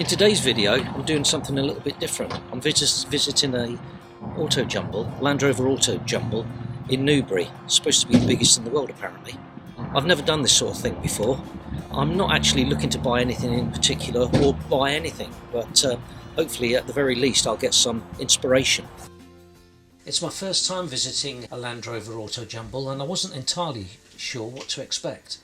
In today's video, I'm doing something a little bit different. I'm visiting a Auto Jumble, Land Rover Auto Jumble in Newbury. It's supposed to be the biggest in the world apparently. I've never done this sort of thing before. I'm not actually looking to buy anything in particular or buy anything, but hopefully at the very least I'll get some inspiration. It's my first time visiting a Land Rover Auto Jumble and I wasn't entirely sure what to expect.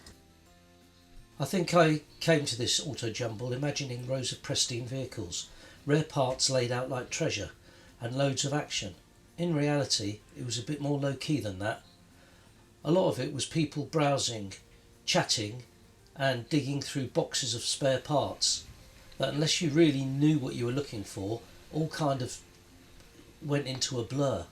I think I came to this Auto Jumble imagining rows of pristine vehicles, rare parts laid out like treasure, and loads of action. In reality, it was a bit more low-key than that. A lot of it was people browsing, chatting, and digging through boxes of spare parts that, unless you really knew what you were looking for, all kind of went into a blur.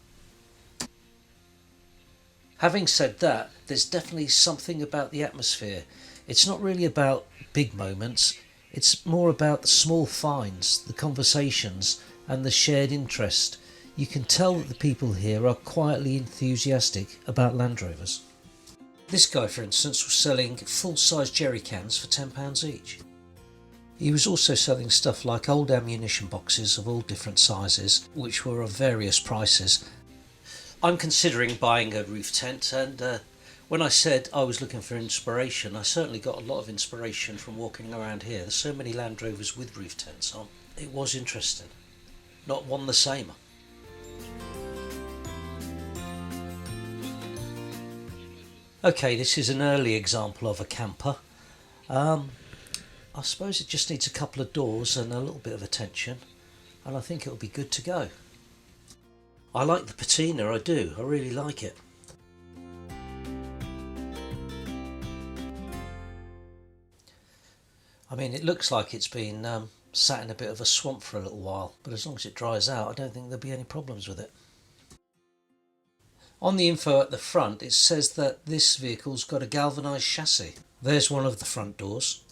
Having said that, there's definitely something about the atmosphere. It's not really about big moments, it's more about the small finds, the conversations and the shared interest. You can tell that the people here are quietly enthusiastic about Land Rovers. This guy, for instance, was selling full-size jerry cans for £10 each. He was also selling stuff like old ammunition boxes of all different sizes, which were of various prices. I'm considering buying a roof tent, and when I said I was looking for inspiration, I certainly got a lot of inspiration from walking around here. There's so many Land Rovers with roof tents on. It was interesting. Not one the same. Okay, this is an early example of a camper. I suppose it just needs a couple of doors and a little bit of attention, and I think it'll be good to go. I like the patina, I do. I really like it. I mean, it looks like it's been sat in a bit of a swamp for a little while, but as long as it dries out, I don't think there'll be any problems with it. On the info at the front, it says that this vehicle's got a galvanized chassis. There's one of the front doors.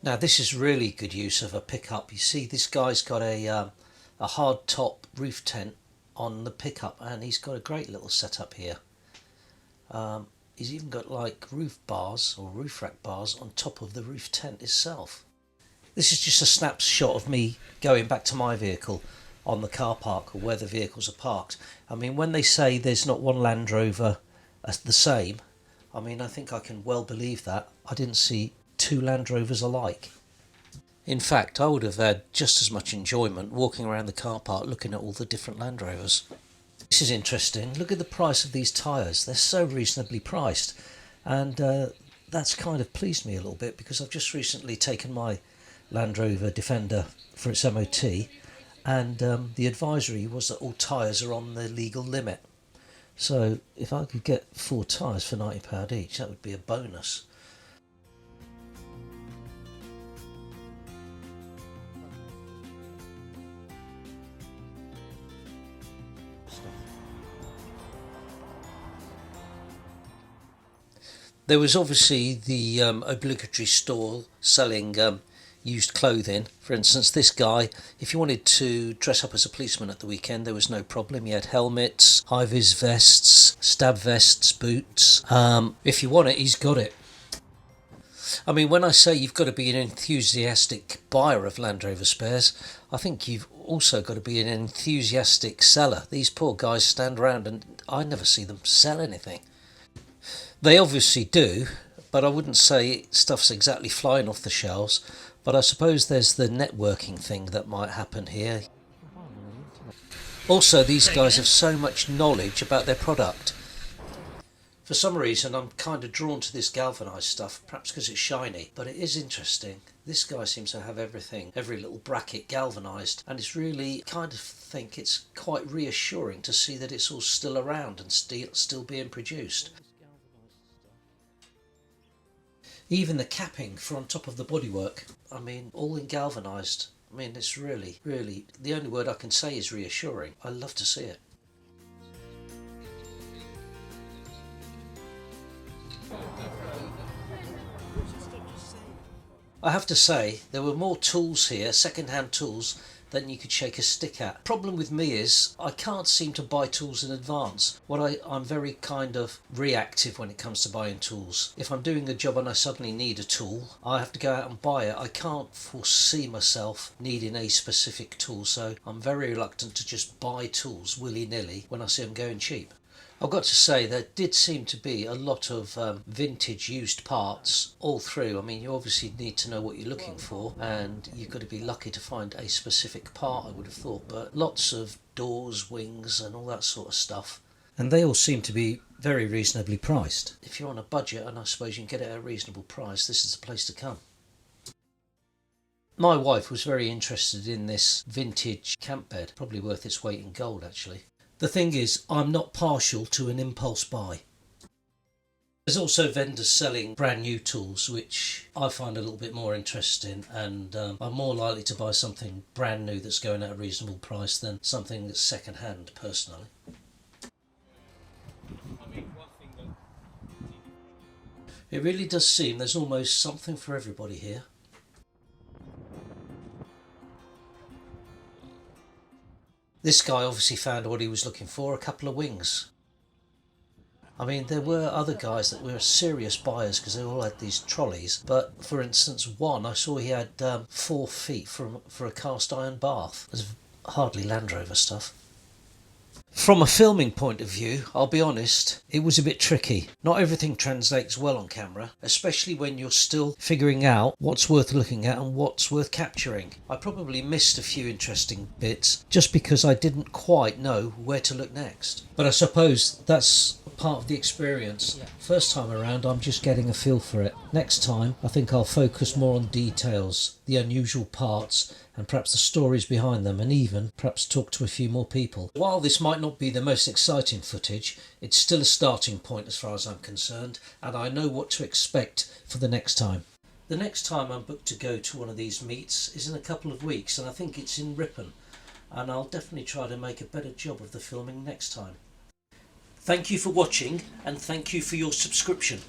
Now, this is really good use of a pickup. You see, this guy's got a hard top roof tent on the pickup, and he's got a great little setup here. He's even got like roof bars or roof rack bars on top of the roof tent itself. This is just a snapshot of me going back to my vehicle on the car park or where the vehicles are parked. I mean, when they say there's not one Land Rover the same, I mean, I think I can well believe that. I didn't see two Land Rovers alike. In fact, I would have had just as much enjoyment walking around the car park looking at all the different Land Rovers. This is interesting. Look at the price of these tyres. They're so reasonably priced, and that's kind of pleased me a little bit because I've just recently taken my Land Rover Defender for its MOT, and the advisory was that all tyres are on the legal limit. So if I could get 4 tyres for £90 each, that would be a bonus. There was obviously the obligatory store selling used clothing. For instance, this guy, if you wanted to dress up as a policeman at the weekend, there was no problem. He had helmets, high-vis vests, stab vests, boots. If you want it, he's got it. I mean, when I say you've got to be an enthusiastic buyer of Land Rover spares, I think you've also got to be an enthusiastic seller. These poor guys stand around and I never see them sell anything. They obviously do, but I wouldn't say stuff's exactly flying off the shelves. But I suppose there's the networking thing that might happen here. Also, these guys have so much knowledge about their product. For some reason, I'm kind of drawn to this galvanized stuff, perhaps because it's shiny, but it is interesting. This guy seems to have everything, every little bracket galvanized, and it's really kind of think it's quite reassuring to see that it's all still around and still being produced. Even the capping for on top of the bodywork, I mean, all in galvanised. I mean, it's really, the only word I can say is reassuring. I love to see it. I have to say, there were more tools here, second-hand tools, than you could shake a stick at. Problem with me is I can't seem to buy tools in advance. I'm very kind of reactive when it comes to buying tools. If I'm doing a job and I suddenly need a tool, I have to go out and buy it. I can't foresee myself needing a specific tool, so I'm very reluctant to just buy tools willy-nilly when I see them going cheap. I've got to say there did seem to be a lot of vintage used parts all through. I mean, you obviously need to know what you're looking for, and you've got to be lucky to find a specific part, I would have thought, but lots of doors, wings and all that sort of stuff. And they all seem to be very reasonably priced. If you're on a budget, and I suppose you can get it at a reasonable price, this is the place to come. My wife was very interested in this vintage camp bed, probably worth its weight in gold actually. The thing is, I'm not partial to an impulse buy. There's also vendors selling brand new tools, which I find a little bit more interesting, and I'm more likely to buy something brand new that's going at a reasonable price than something that's second hand, personally. It really does seem there's almost something for everybody here. This guy obviously found what he was looking for, a couple of wings. I mean, there were other guys that were serious buyers because they all had these trolleys, but for instance one I saw he had 4 feet for a cast iron bath. It was hardly Land Rover stuff. From a filming point of view, I'll be honest, it was a bit tricky. Not everything translates well on camera, especially when you're still figuring out what's worth looking at and what's worth capturing. I probably missed a few interesting bits just because I didn't quite know where to look next. But I suppose that's part of the experience. First time around I'm just getting a feel for it. Next time I think I'll focus more on details, the unusual parts, and perhaps the stories behind them, and even perhaps talk to a few more people. While this might not be the most exciting footage, it's still a starting point as far as I'm concerned, and I know what to expect for the next time. The next time I'm booked to go to one of these meets is in a couple of weeks, and I think it's in Ripon, and I'll definitely try to make a better job of the filming next time. Thank you for watching, and thank you for your subscription.